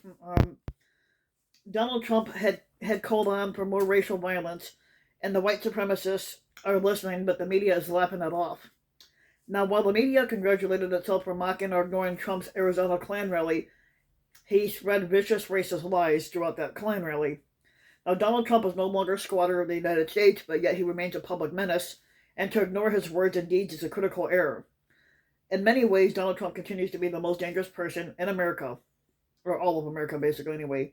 Um, Donald Trump had called on for more racial violence, and the white supremacists are listening, but the media is laughing it off. Now, while the media congratulated itself for mocking or ignoring Trump's Arizona Klan rally, he spread vicious racist lies throughout that Klan rally. Now, Donald Trump is no longer squatter of the United States, but yet he remains a public menace, and to ignore his words and deeds is a critical error. In many ways, Donald Trump continues to be the most dangerous person in America, or all of America, basically, anyway.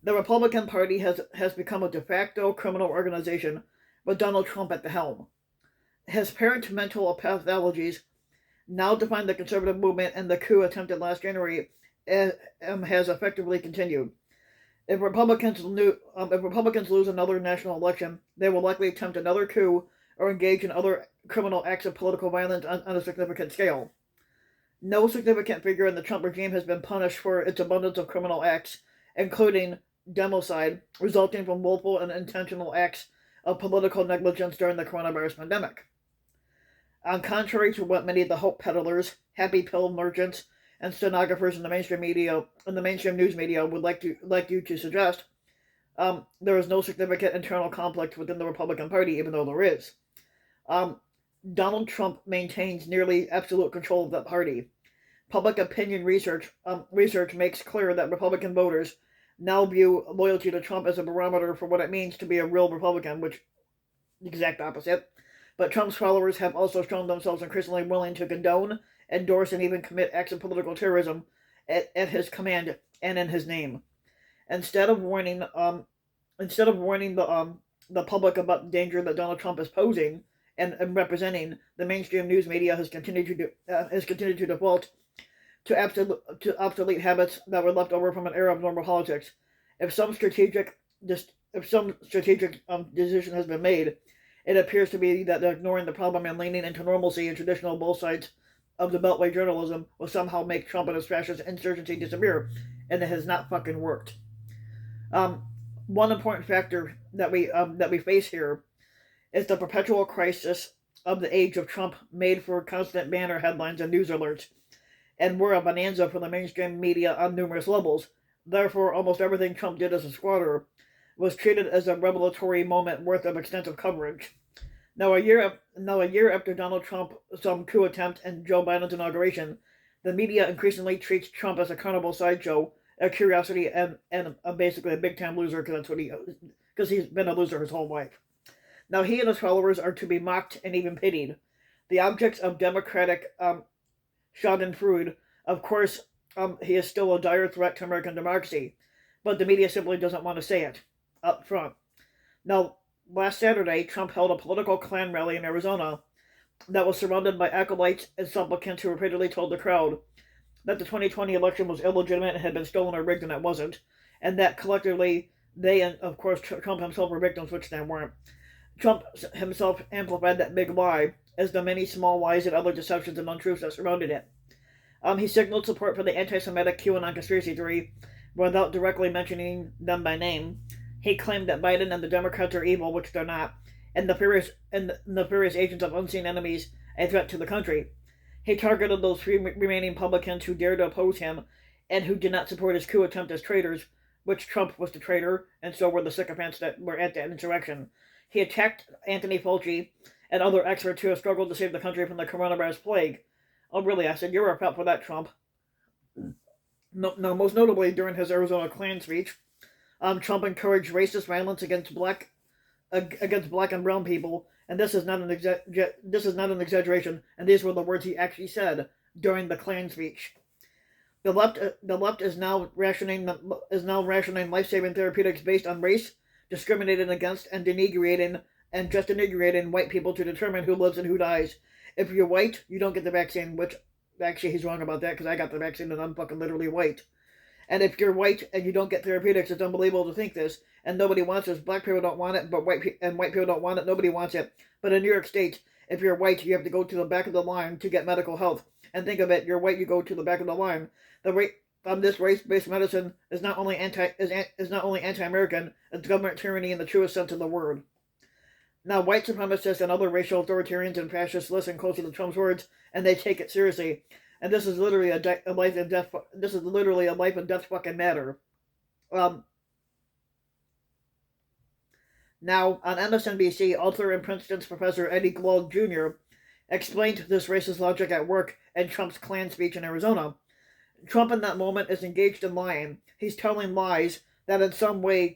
The Republican Party has become a de facto criminal organization with Donald Trump at the helm. His parent mental pathologies now define the conservative movement, and the coup attempted last January has effectively continued. If Republicans lose another national election, they will likely attempt another coup or engage in other criminal acts of political violence on a significant scale. No significant figure in the Trump regime has been punished for its abundance of criminal acts, including democide, resulting from willful and intentional acts of political negligence during the coronavirus pandemic. On contrary to what many of the hope peddlers, happy pill merchants, and stenographers in the mainstream news media would like you to suggest, there is no significant internal conflict within the Republican Party, even though there is. Donald Trump maintains nearly absolute control of that party. Public opinion research makes clear that Republican voters now view loyalty to Trump as a barometer for what it means to be a real Republican, which the exact opposite. But Trump's followers have also shown themselves increasingly willing to condone, endorse, and even commit acts of political terrorism at his command and in his name. Instead of warning, the public about the danger that Donald Trump is posing and representing, the mainstream news media has continued to default to obsolete habits that were left over from an era of normal politics. If some strategic decision has been made, it appears to be that ignoring the problem and leaning into normalcy and traditional both sides of the Beltway journalism will somehow make Trump and his fascist insurgency disappear, and it has not fucking worked. One important factor that we face here is the perpetual crisis of the age of Trump, made for constant banner headlines and news alerts, and were a bonanza for the mainstream media on numerous levels. Therefore, almost everything Trump did as a squatter was treated as a revelatory moment worth of extensive coverage. Now, a year after Donald Trump's coup attempt and Joe Biden's inauguration, the media increasingly treats Trump as a carnival sideshow, a curiosity, and basically a big-time loser because he's been a loser his whole life. Now, he and his followers are to be mocked and even pitied. The objects of democratic schadenfreude, of course, he is still a dire threat to American democracy, but the media simply doesn't want to say it up front. Now, last Saturday, Trump held a political Klan rally in Arizona that was surrounded by acolytes and supplicants who repeatedly told the crowd that the 2020 election was illegitimate and had been stolen or rigged, and it wasn't, and that collectively they and, of course, Trump himself were victims, which they weren't. Trump himself amplified that big lie, as the many small lies and other deceptions and untruths that surrounded it. He signaled support for the anti-Semitic QAnon conspiracy theory without directly mentioning them by name. He claimed that Biden and the Democrats are evil, which they're not, and the nefarious agents of unseen enemies, a threat to the country. He targeted those three remaining publicans who dared to oppose him and who did not support his coup attempt as traitors, which Trump was the traitor, and so were the sycophants that were at that insurrection. He attacked Anthony Fauci and other experts who have struggled to save the country from the coronavirus plague. Oh, really? I said, you're a pet for that, Trump. No, most notably during his Arizona Klan speech, Trump encouraged racist violence against black and brown people, and this is not an exaggeration. And these were the words he actually said during the Klan speech. The left is now rationing life-saving therapeutics based on race, discriminating against and denigrating white people to determine who lives and who dies. If you're white, you don't get the vaccine, which actually he's wrong about that because I got the vaccine and I'm fucking literally white. And if you're white and you don't get therapeutics, it's unbelievable to think this, and nobody wants this. Black people don't want it, but white people don't want it. Nobody wants it. But in New York State, if you're white, you have to go to the back of the line to get medical health. And think of it, you're white, you go to the back of the line. This race-based medicine is not only anti-American, it's government tyranny in the truest sense of the word. Now, white supremacists and other racial authoritarians and fascists listen closely to Trump's words, and they take it seriously. And this is literally a life and death fucking matter. Um, Now, on MSNBC, author and Princeton's Professor Eddie Glaude Jr. explained this racist logic at work in Trump's Klan speech in Arizona. Trump in that moment is engaged in lying. He's telling lies that in some ways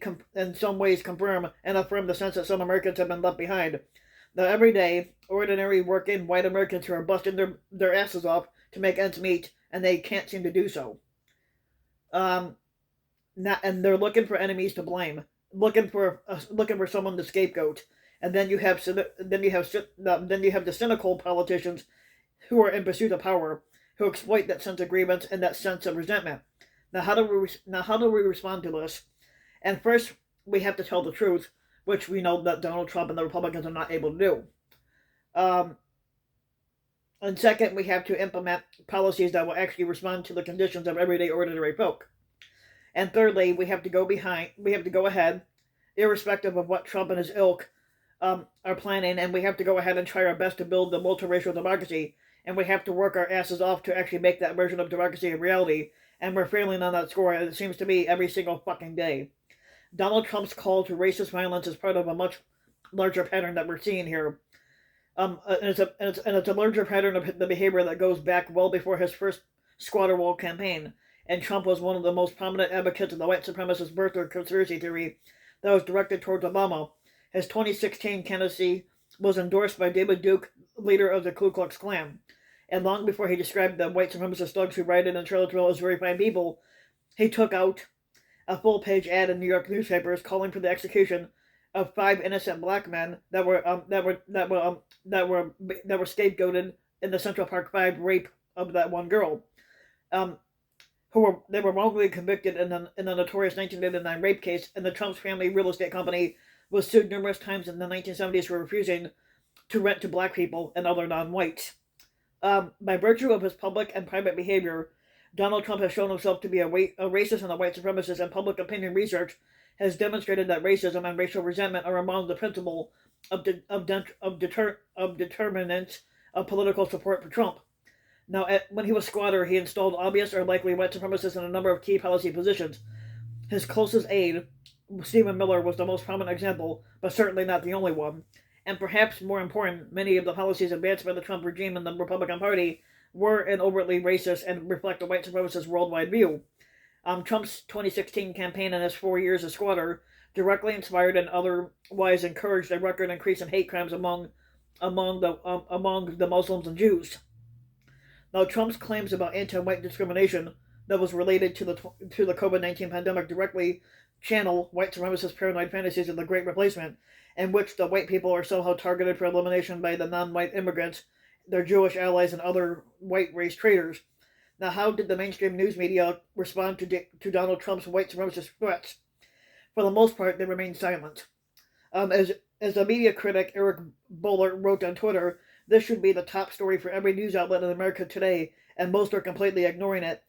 confirm and affirm the sense that some Americans have been left behind. The everyday, ordinary working white Americans who are busting their asses off to make ends meet, and they can't seem to do so. Um, and they're looking for enemies to blame, looking for someone to scapegoat. And then you have the cynical politicians who are in pursuit of power, who exploit that sense of grievance and that sense of resentment. How do we respond to this? And first, we have to tell the truth, which we know that Donald Trump and the Republicans are not able to do. Um, and second, we have to implement policies that will actually respond to the conditions of everyday ordinary folk. And thirdly, we have to go ahead, irrespective of what Trump and his ilk are planning, and we have to go ahead and try our best to build the multiracial democracy, and we have to work our asses off to actually make that version of democracy a reality, and we're failing on that score, it seems to me, every single fucking day. Donald Trump's call to racist violence is part of a much larger pattern that we're seeing here. It's a larger pattern of the behavior that goes back well before his first squatter wall campaign, and Trump was one of the most prominent advocates of the white supremacist birther conspiracy theory that was directed towards Obama. His 2016 candidacy was endorsed by David Duke, leader of the Ku Klux Klan, and long before he described the white supremacist thugs who rioted in Charlottesville as very fine people, he took out a full-page ad in New York newspapers calling for the execution of 5 innocent black men that were scapegoated in the Central Park 5 rape of that one girl. They were wrongly convicted in the notorious 1989 rape case, and the Trump's family real estate company was sued numerous times in the 1970s for refusing to rent to black people and other non-whites. By virtue of his public and private behavior, Donald Trump has shown himself to be a racist and a white supremacist, and public opinion research has demonstrated that racism and racial resentment are among the principal determinants of political support for Trump. Now, when he was squatter, he installed obvious or likely white supremacists in a number of key policy positions. His closest aide, Stephen Miller, was the most prominent example, but certainly not the only one. And perhaps more important, many of the policies advanced by the Trump regime and the Republican Party were and overtly racist and reflect a white supremacist worldwide view. Trump's 2016 campaign and his 4 years as squatter directly inspired and otherwise encouraged a record increase in hate crimes among the Muslims and Jews. Now, Trump's claims about anti-white discrimination that was related to the COVID-19 pandemic directly channel white supremacist paranoid fantasies of the Great Replacement, in which the white people are somehow targeted for elimination by the non-white immigrants, their Jewish allies, and other white race traitors. Now, how did the mainstream news media respond to Donald Trump's white supremacist threats? For the most part, they remained silent. As the media critic Eric Boehlert wrote on Twitter, this should be the top story for every news outlet in America today, and most are completely ignoring it.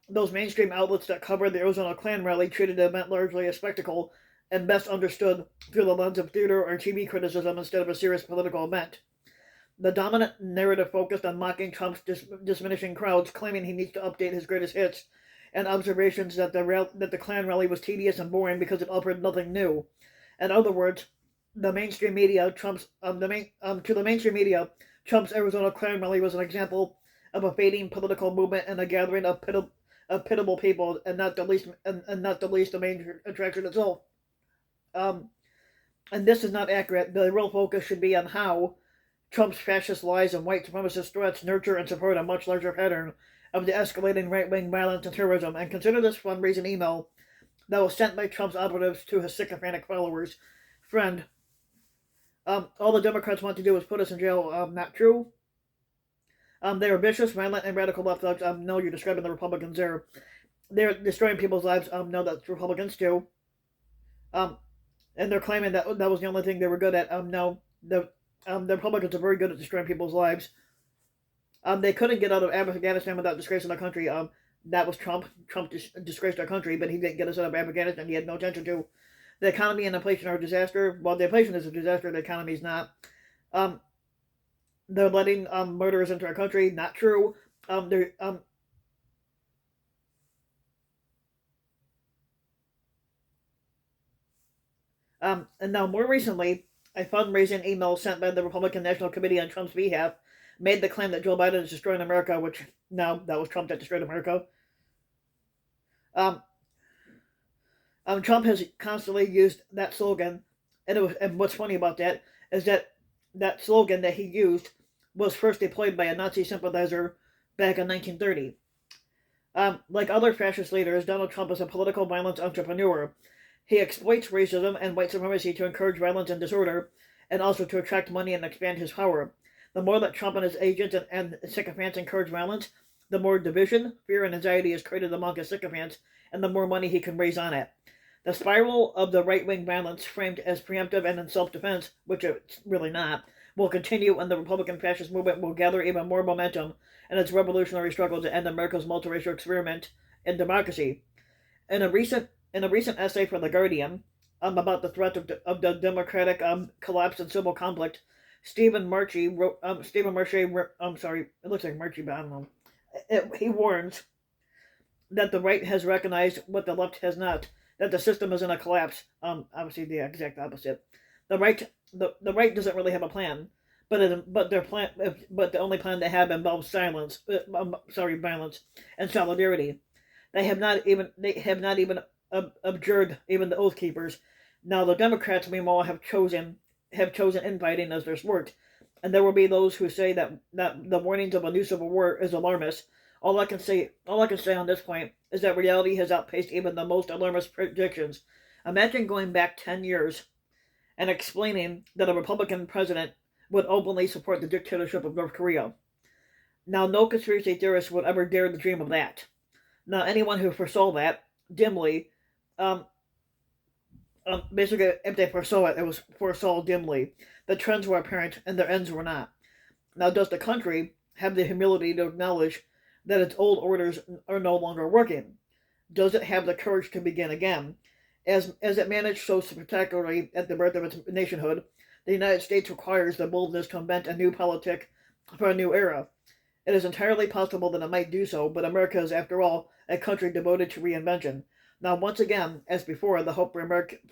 Those mainstream outlets that covered the Arizona Klan rally treated the event largely as a spectacle and best understood through the lens of theater or TV criticism instead of a serious political event. The dominant narrative focused on mocking Trump's diminishing crowds, claiming he needs to update his greatest hits, and observations that the Klan rally was tedious and boring because it offered nothing new. In other words, the mainstream media, Trump's Arizona Klan rally was an example of a fading political movement and a gathering of pitiable people, and not the least the main attraction itself. And this is not accurate. The real focus should be on how Trump's fascist lies and white supremacist threats nurture and support a much larger pattern of the escalating right-wing violence and terrorism. And consider this fundraising email that was sent by Trump's operatives to his sycophantic followers. Friend, all the Democrats want to do is put us in jail. Not true. They are vicious, violent, and radical left thugs. No, you're describing the Republicans there. They're destroying people's lives. No, that's Republicans too. And they're claiming that that was the only thing they were good at. No, the Republicans are very good at destroying people's lives. They couldn't get out of Afghanistan without disgracing their country. That was Trump. Trump disgraced our country, but he didn't get us out of Afghanistan. He had no intention to. The economy and inflation are a disaster. Well, the inflation is a disaster. The economy is not. They're letting murderers into our country. Not true. They're And now, more recently, a fundraising email sent by the Republican National Committee on Trump's behalf made the claim that Joe Biden is destroying America, which, no, that was Trump that destroyed America. Um, Trump has constantly used that slogan, and what's funny about that is that that slogan that he used was first deployed by a Nazi sympathizer back in 1930. Like other fascist leaders, Donald Trump is a political violence entrepreneur. He exploits racism and white supremacy to encourage violence and disorder, and also to attract money and expand his power. The more that Trump and his agents and sycophants encourage violence, the more division, fear, and anxiety is created among his sycophants, and the more money he can raise on it. The spiral of the right-wing violence, framed as preemptive and in self-defense, which it's really not, will continue, and the Republican fascist movement will gather even more momentum in its revolutionary struggle to end America's multiracial experiment in democracy. In a recent essay for The Guardian about the threat of the democratic collapse and civil conflict, Stephen Marche wrote. Sorry, it looks like Marche, but I don't know. He warns that the right has recognized what the left has not, that the system is in a collapse. Obviously the exact opposite. The right doesn't really have a plan, but the only plan they have involves violence and solidarity. They have not even abjured even the Oath Keepers. Now the Democrats, meanwhile, have chosen infighting as their sport, and there will be those who say that the warnings of a new civil war is alarmist. All I can say on this point is that reality has outpaced even the most alarmist predictions. Imagine going back 10 years and explaining that a Republican president would openly support the dictatorship of North Korea. Now, no conspiracy theorist would ever dare to dream of that. Now, anyone who foresaw that dimly, basically, if they foresaw it, it was foresaw dimly. The trends were apparent and their ends were not. Now, does the country have the humility to acknowledge that its old orders are no longer working? Does it have the courage to begin again? As it managed so spectacularly at the birth of its nationhood, the United States requires the boldness to invent a new politic for a new era. It is entirely possible that it might do so, but America is, after all, a country devoted to reinvention. Now, once again, as before, the hope for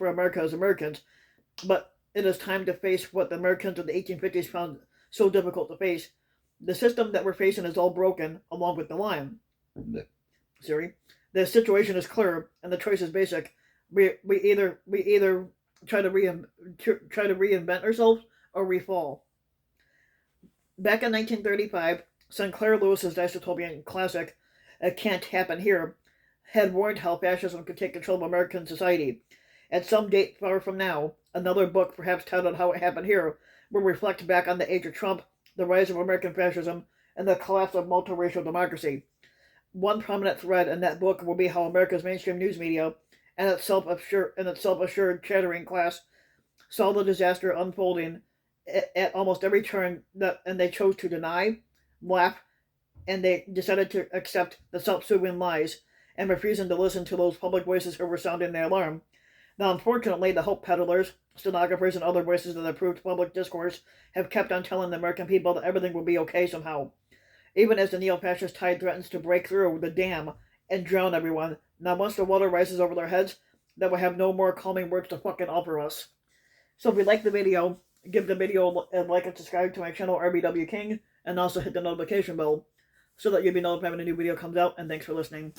America is Americans, but it is time to face what the Americans of the 1850s found so difficult to face. The system that we're facing is all broken, along with the line. Siri, the situation is clear, and the choice is basic. We either try to reinvent ourselves or we fall. Back in 1935, Sinclair Lewis's dystopian classic, "It Can't Happen Here," had warned how fascism could take control of American society. At some date far from now, another book, perhaps titled "How It Happened Here," will reflect back on the age of Trump, the rise of American fascism, and the collapse of multiracial democracy. One prominent thread in that book will be how America's mainstream news media and its self-assured chattering class saw the disaster unfolding at almost every turn, and they chose to deny, laugh, and they decided to accept the self-soothing lies and refusing to listen to those public voices who were sounding the alarm. Now, unfortunately, the hope peddlers, stenographers, and other voices that approved public discourse have kept on telling the American people that everything will be okay somehow. Even as the neo-fascist tide threatens to break through the dam and drown everyone, now once the water rises over their heads, they will have no more calming words to fucking offer us. So if you like the video, give the video a like and subscribe to my channel, RBW King, and also hit the notification bell so that you'll be notified when a new video comes out, and thanks for listening.